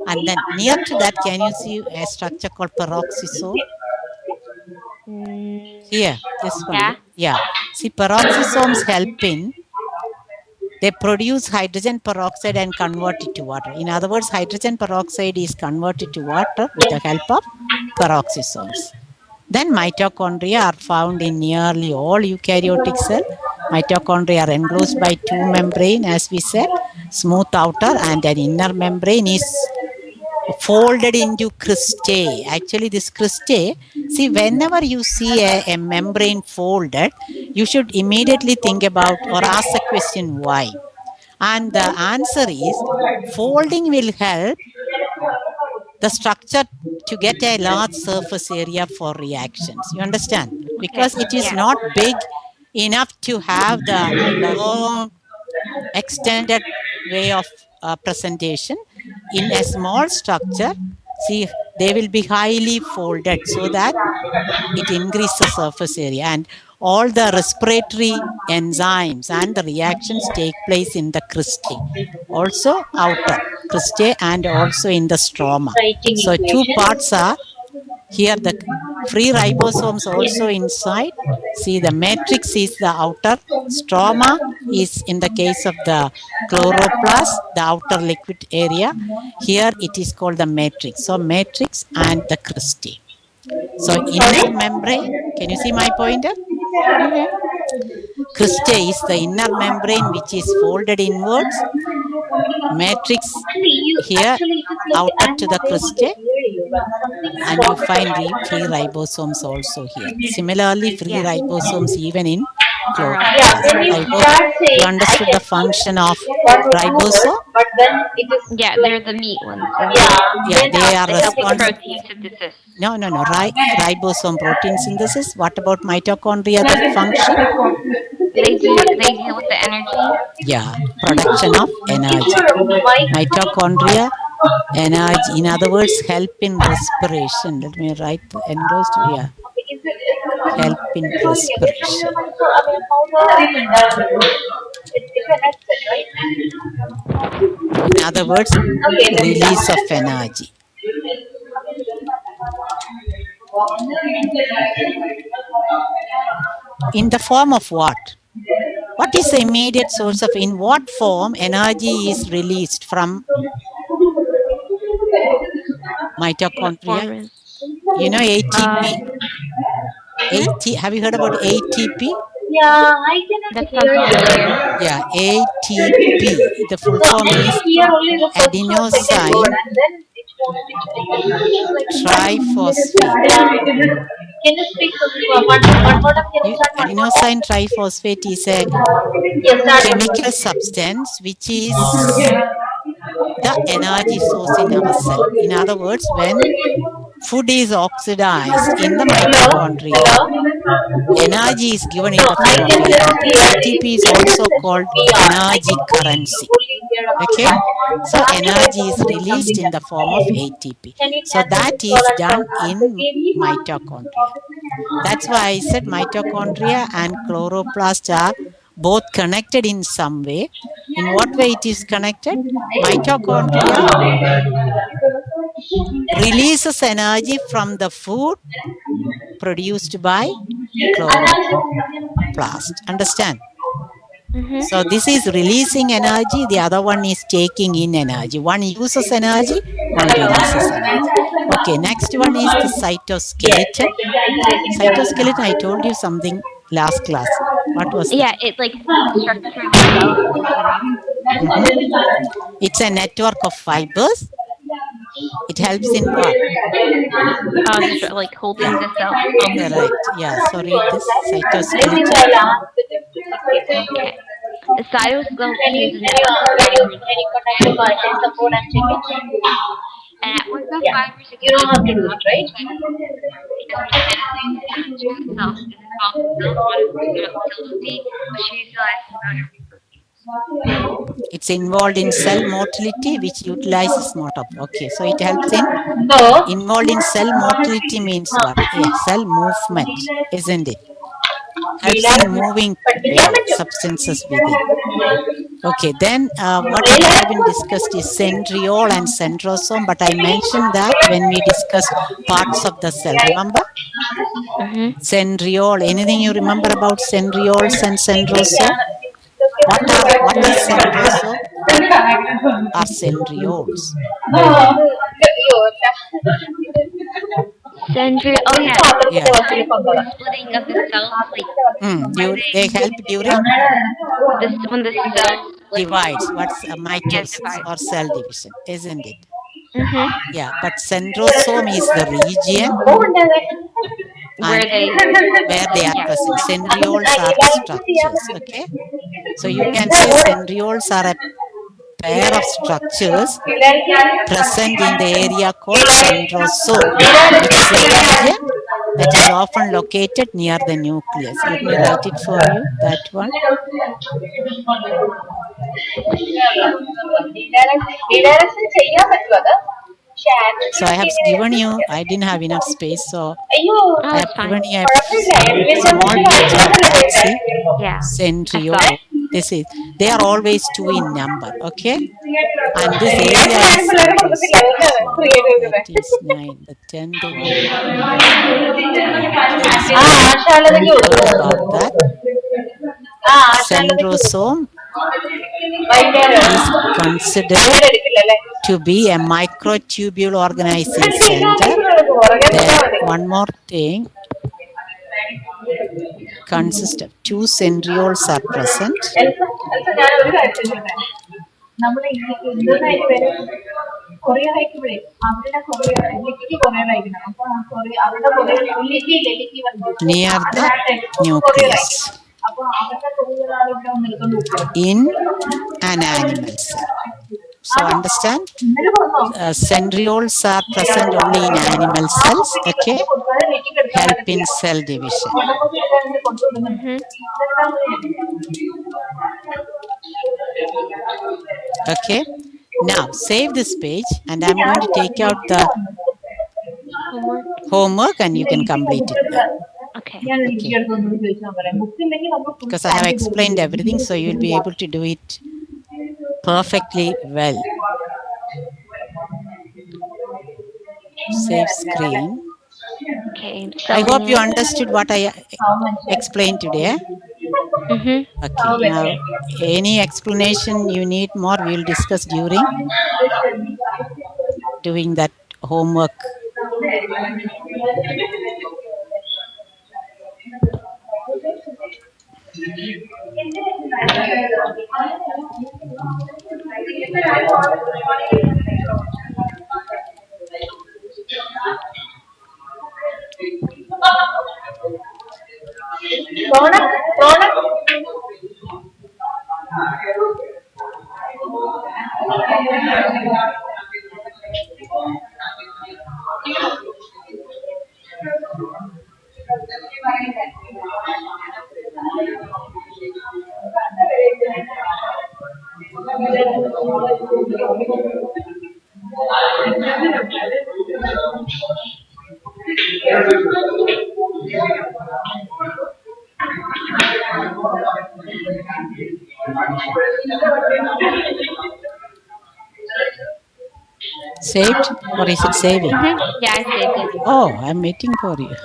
And then near to that, can you see a structure called peroxisome? Here, this one. Yeah. See, peroxisomes help in. They produce hydrogen peroxide and convert it to water. In other words, hydrogen peroxide is converted to water with the help of peroxisomes. Then mitochondria are found in nearly all eukaryotic cells. Mitochondria are enclosed by two membranes, as we said, smooth outer, and an inner membrane is folded into cristae. Actually, this cristae, see, whenever you see a membrane folded, you should immediately think about or ask the question why. And the answer is folding will help the structure to get a large surface area for reactions. You understand? Because it is not big enough to have the long extended way of presentation. In a small structure, see, they will be highly folded so that it increases the surface area, and all the respiratory enzymes and the reactions take place in the cristae, also outer cristae and also in the stroma. So two parts are Here the free ribosomes also inside. See, the matrix is the outer, stroma is in the case of the chloroplast, the outer liquid area. Here it is called the matrix. So matrix and the cristae. So inner membrane, can you see my pointer? Cristae is the inner membrane which is folded inwards. Matrix here outer to the cristae, and you find free ribosomes also here. Similarly, free ribosomes even in chloroplast. I hope you understood the function of ribosome. Yeah, they're the meat ones. Yeah, they are They help with responsible. protein synthesis. No. Ribosome protein synthesis. What about mitochondria? The function? They deal with the energy. Yeah, production of energy. Mitochondria, energy. In other words, help in respiration. Let me write engrossed. Yeah, help in respiration. In other words, release of energy. In the form of what? What is the immediate source of, in what form energy is released from mitochondria? You know ATP? Have you heard about ATP? Yeah, I That cannot sounds hear familiar. you. Yeah, ATP. The full form is adenosine triphosphate. Can you speak one more time? Can you start one more Adenosine triphosphate is a chemical substance which is the energy source in our cell. In other words, when food is oxidized in the mitochondria, energy is given in the form of ATP. ATP is also called energy currency. Okay, so energy is released in the form of ATP. So that is done in mitochondria. That's why I said mitochondria and chloroplast are both connected in some way. In what way it is connected? Mitochondria releases energy from the food produced by chloroplast. Understand? So this is releasing energy, the other one is taking in energy. One uses energy, one releases energy. Okay, next one is the cytoskeleton. Cytoskeleton, I told you something last class. What was that? Yeah, it like the structure of the cell is set up. It's a network of fibers. It helps in what? Like holding the cell. Right. Yeah. So read this cytoskeleton. Okay. The cytoskeleton is a network of fibers and at one of the fibers extends beyond the cytoplasm. It doesn't adenosine to itself. It is involved in cell motility, which utilizes motor proteins. It's involved in cell motility, which utilizes motor. Okay, so it helps in involved in cell motility means what? Yeah, cell movement, isn't it? Helps in moving substances within. Okay, then what we haven't discussed is centriole and centrosome, but I mentioned that when we discussed parts of the cell. Remember? Centriole. Anything you remember about centrioles and centrosome? What is centrosome? Are centrioles? Oh yeah. Yeah. The splitting of the cells, like they help during when the cells divides. What's mitosis or cell division, isn't it? Yeah, but centrosome is the region where they are present. Centrioles are the structures. Okay, so you can say centrioles are a pair of structures present in the area called centrosome, which is a region that is often located near the nucleus. Let me write it for you, that one. So I have given you, I didn't have enough space, so I have given you a small picture of that. See, yeah, centriole. This is, they are always 2 in number, okay? And this area is centrosome. So that is 9. The 10th one. Yeah, there is one. You heard about that. Centrosome is considered to be a microtubule organizing center. Then one more thing, consists of 2 centrioles are present. Near the nucleus in an animal cell. So understand, centrioles are present only in animal cells, okay? Help in cell division. Okay, now save this page and I'm going to take out the homework and you can complete it now. Okay. Because I have explained everything, so you'll be able to do it perfectly well. Save screen. Okay. I hope you understood what I explained today. Okay, now any explanation you need more, we will discuss during doing that homework. Saved or is it saving? Yeah, I saved it. Oh, I'm waiting for you.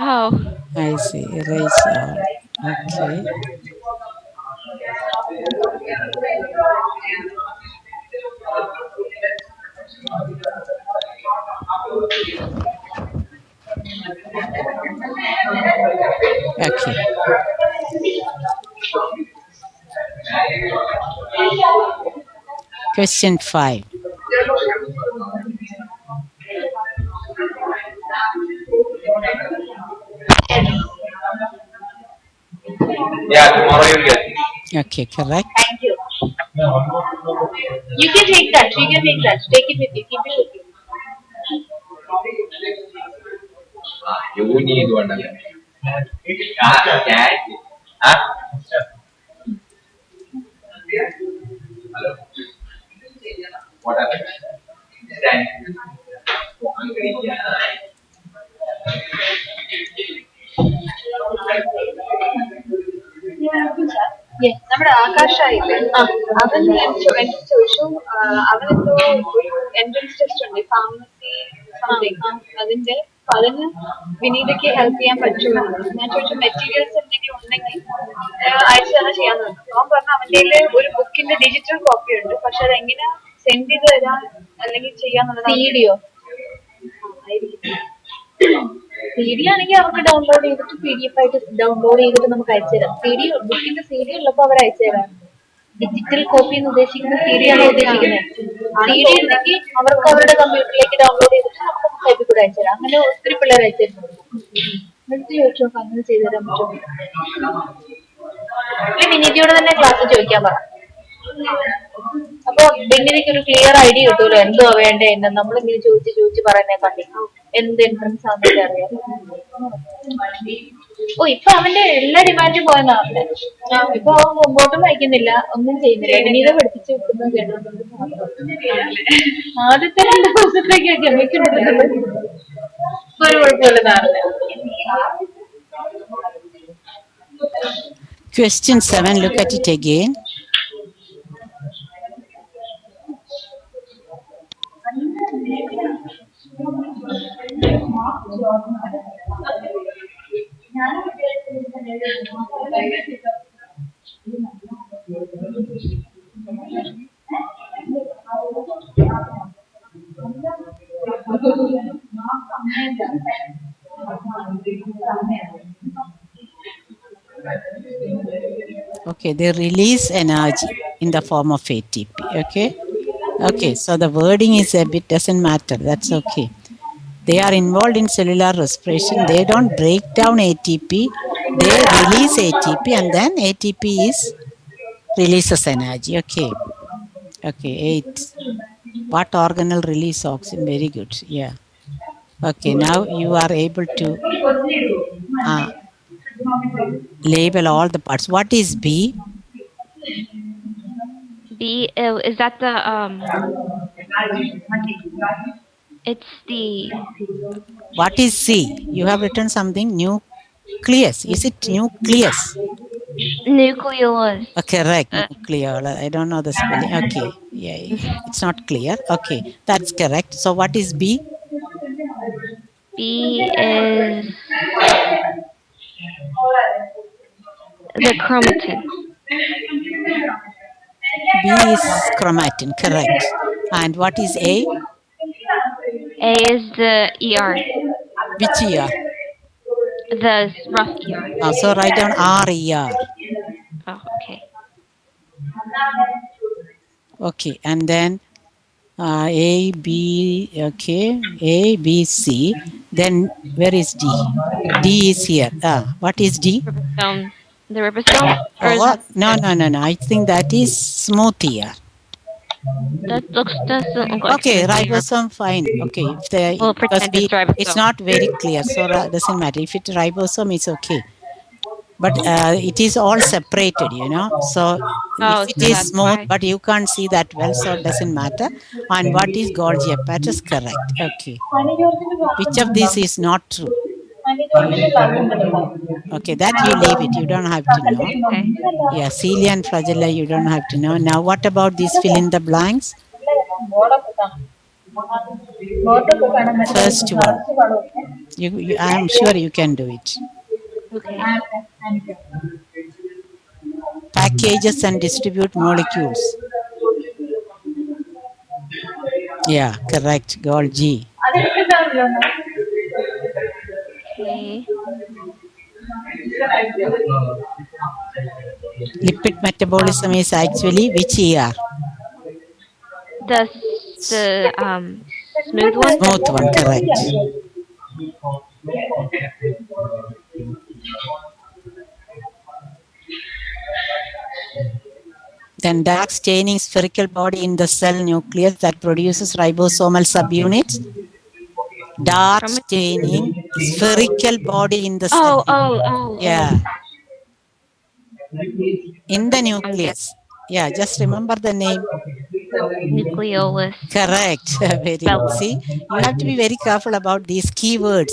Oh. I see. Erase all. Okay. Okay. Question 5. Yeah, tomorrow you'll get it. Okay, correct. Thank you. You can take that. You can take that. Take it with you. Keep it with you. You need one. Hello. What happened? നമ്മുടെ ആകാശായില്ലേ അവൻ എന്റെ ചോദിച്ചു അവനെന്തോ entrance test ഉണ്ട് pharmacy അതിന്റെ അതിന് വിനീതയ്ക്ക് help ചെയ്യാൻ പറ്റുമോ ഞാൻ ചോദിച്ചു മെറ്റീരിയൽസ് എന്തെങ്കിലും ഉണ്ടെങ്കിൽ അയച്ചു തന്നെ ചെയ്യാന്ന് പറഞ്ഞു അവൻ പറഞ്ഞു അവന്റെ ഒരു ബുക്കിന്റെ ഡിജിറ്റൽ കോപ്പി ഉണ്ട് പക്ഷെ അതെങ്ങനെ സെൻഡ് ചെയ്ത് തരാൻ അല്ലെങ്കിൽ ചെയ്യാന്നുള്ളത് വീഡിയോ CD ആണെങ്കിൽ അവർക്ക് ഡൗൺലോഡ് ചെയ്തിട്ട് PDF ആയിട്ട് ഡൗൺലോഡ് ചെയ്തിട്ട് നമുക്ക് അയച്ചു തരാം CD ബുക്കിന്റെ CD ഉള്ളപ്പോൾ അവർ അയച്ചു തരാം ഡിജിറ്റൽ കോപ്പി എന്ന് ഉദ്ദേശിക്കുന്നത് CD ആണ് ഉദ്ദേശിക്കുന്നത് CD ഉണ്ടെങ്കിൽ അവർക്ക് അവരുടെ കമ്പ്യൂട്ടറിലേക്ക് ഡൗൺലോഡ് ചെയ്തിട്ട് നമുക്ക് ടൈപ്പിൽ കൂടെ അയച്ചു തരാം അങ്ങനെ ഒത്തിരി പിള്ളേർ അയച്ചു തരുന്നുണ്ട് എന്നിട്ട് ചോദിച്ചു നോക്കാം അങ്ങനെ ചെയ്തു തരാൻ പറ്റുമോ വിനീതിയോട് തന്നെ ക്ലാസ് ചോദിക്കാൻ പറ അപ്പൊ വിനീതിക്ക് ഒരു ക്ലിയർ ഐഡിയ കിട്ടുമല്ലോ എന്തോ വേണ്ടേ എന്ന് നമ്മളിങ്ങനെ ചോദിച്ച് പറയുന്നേ കണ്ടി എന്ത് എൻട്രൻസ് ആണെന്നൊക്കെ അറിയാം ഓ ഇപ്പൊ അവന്റെ എല്ലാ ഡിമാൻഡും പോയെന്നാ അവന്റെ ഇപ്പൊ അവൻ മുമ്പോട്ടും വായിക്കുന്നില്ല ഒന്നും ചെയ്യുന്നില്ല വിനീത പഠിപ്പിച്ച് വെക്കുന്നത് കേട്ടോണ്ട് ആദ്യത്തെ 2 ദിവസത്തേക്കൊക്കെ അമ്മയ്ക്കുണ്ടല്ലോ ഒരു കുഴപ്പമില്ലെന്നാണ് Question 7, look at it again. Okay, they release energy in the form of ATP. Okay. Okay, so the wording is a bit doesn't matter. That's okay. They are involved in cellular respiration. They don't break down ATP. They release ATP and then ATP is releases energy. Okay. Okay, 8. What organelle release oxygen? Very good. Yeah. Okay, now you are able to uh, label all the parts. What is B? B is that the it's the What is C? You have written something nucleus. Is it nucleus? nucleolus. Correct, nuclear. I don't know the spelling. Okay, yeah, it's not clear. Okay, that's correct. So what is B? B is the chromatin. B is chromatin, correct. And what is A? A is the ER. Which ER? The rough ER. So write down RER. Oh, okay. Okay, and then A, B, okay, A, B, C. Then where is D? D is here. What is D? Ribosome. The ribosome? Or is Oh, that no. I think that is smooth ER. doesn't look like Okay, smooth ER. ribosome fine. Okay, if the We'll because pretend it's ribosome. it's not very clear, so doesn't matter. If it's ribosome, it's okay. But it is all separated, So Oh, if it so is that's smooth, why. but you can't see that well, so it doesn't matter. And what is Golgi apparatus? Correct. Okay. Which of these is not true? Okay, that you leave it. You don't have to know. Okay. Yeah, cilia and flagella, you don't have to know. Now, what about these fill in the blanks? First one. I am sure you can do it. Okay. Packages and distribute molecules. Yeah, correct. Golgi. Okay. Lipid metabolism is actually which ER? The smooth one. Smooth one, correct. Then dark staining spherical body in the cell nucleus that produces ribosomal subunits. Dark staining spherical body in the cell. Yeah. In the nucleus. Yeah, just remember the name. Nucleolus. Correct. Very good. See, you have to be very careful about these keywords,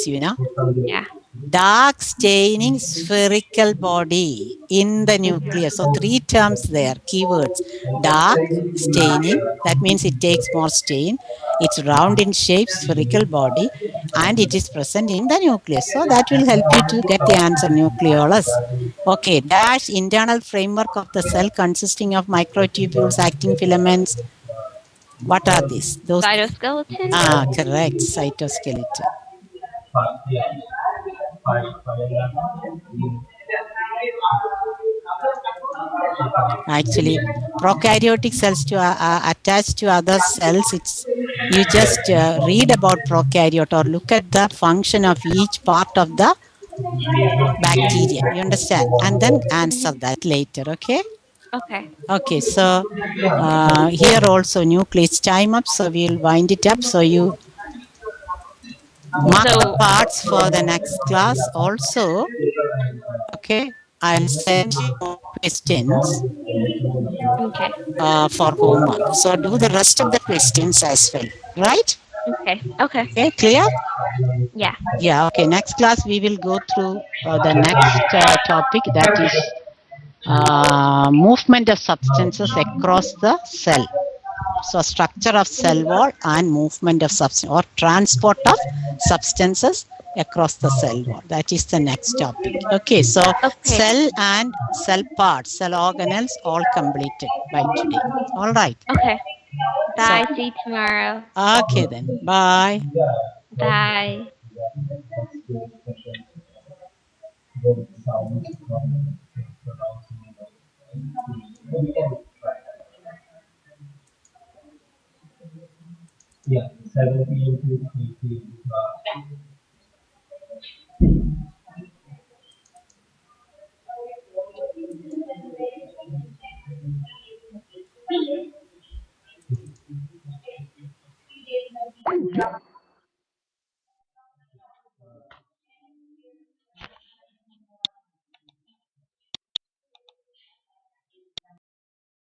Yeah. Dark staining spherical body in the nucleus. So 3 terms there, keywords. Dark staining, that means it takes more stain. It's round in shape, spherical body, and it is present in the nucleus. So that will help you to get the answer, nucleolus. Okay, dash internal framework of the cell consisting of microtubules, actin filaments. What are these? Those Cytoskeleton? Correct, cytoskeleton. Actually, prokaryotic cells to attach to other cells, you just read about prokaryote or look at the function of each part of the bacteria. You understand? And then answer that later, okay? Okay. Okay, so here also nucleus time up, so we'll wind it up. So you mark the parts for the next class also. Okay, I'll send you questions for homework. So do the rest of the questions as well, right? Okay. Okay. Okay, clear? Yeah. Yeah, okay. Next class we will go through the next topic, that is movement of substances across the cell. So structure of cell wall and movement of substance or transport of substances across the cell wall. That is the next topic. Okay, so cell and cell parts, cell organelles all completed by today. All right. Okay. Bye. So, See you tomorrow. okay then. Bye. Bye. Yeah, 7 p.m. to 3 p.m.